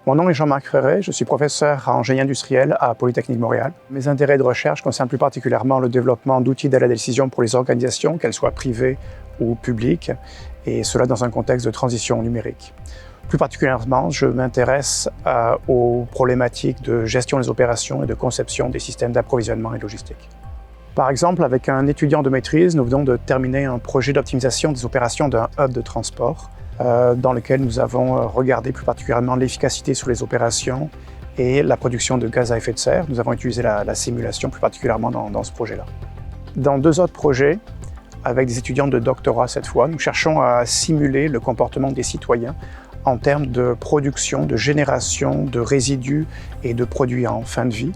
Mon nom est Jean-Marc Freret, je suis professeur en génie industriel à Polytechnique Montréal. Mes intérêts de recherche concernent plus particulièrement le développement d'outils d'aide à la décision pour les organisations, qu'elles soient privées ou publiques, et cela dans un contexte de transition numérique. Plus particulièrement, je m'intéresse aux problématiques de gestion des opérations et de conception des systèmes d'approvisionnement et de logistique. Par exemple, avec un étudiant de maîtrise, nous venons de terminer un projet d'optimisation des opérations d'un hub de transport dans lequel nous avons regardé plus particulièrement l'efficacité sur les opérations et la production de gaz à effet de serre. Nous avons utilisé la simulation plus particulièrement dans ce projet-là. Dans deux autres projets, avec des étudiants de doctorat cette fois, nous cherchons à simuler le comportement des citoyens en termes de production, de génération de résidus et de produits en fin de vie.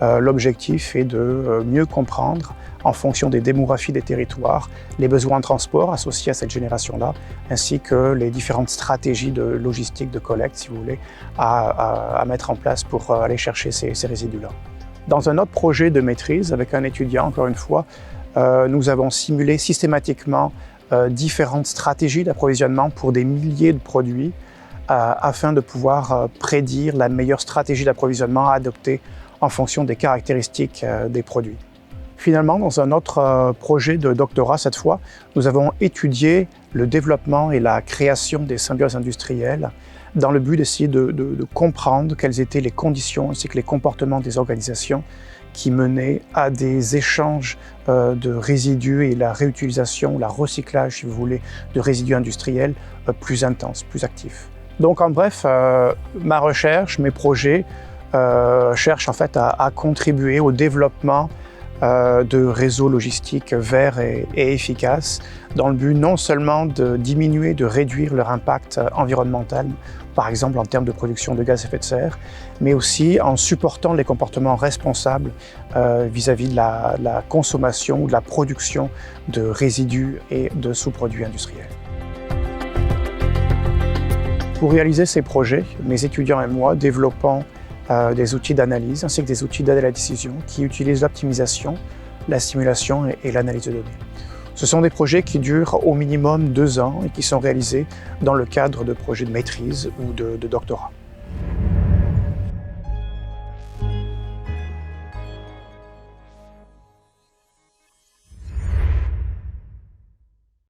L'objectif est de mieux comprendre, en fonction des démographies des territoires, les besoins de transport associés à cette génération-là, ainsi que les différentes stratégies de logistique, de collecte, si vous voulez, à mettre en place pour aller chercher ces résidus-là. Dans un autre projet de maîtrise, avec un étudiant, encore une fois, nous avons simulé systématiquement différentes stratégies d'approvisionnement pour des milliers de produits afin de pouvoir prédire la meilleure stratégie d'approvisionnement à adopter en fonction des caractéristiques des produits. Finalement, dans un autre projet de doctorat cette fois, nous avons étudié le développement et la création des symbioses industrielles dans le but d'essayer de comprendre quelles étaient les conditions ainsi que les comportements des organisations qui menaient à des échanges de résidus et la réutilisation, la recyclage, si vous voulez, de résidus industriels plus intenses, plus actifs. Donc en bref, ma recherche, mes projets cherchent en fait à contribuer au développement de réseaux logistiques verts et efficaces dans le but non seulement de diminuer, de réduire leur impact environnemental, par exemple en termes de production de gaz à effet de serre, mais aussi en supportant les comportements responsables vis-à-vis de la consommation ou de la production de résidus et de sous-produits industriels. Pour réaliser ces projets, mes étudiants et moi développons des outils d'analyse ainsi que des outils d'aide à la décision qui utilisent l'optimisation, la simulation et l'analyse de données. Ce sont des projets qui durent au minimum 2 ans et qui sont réalisés dans le cadre de projets de maîtrise ou de doctorat.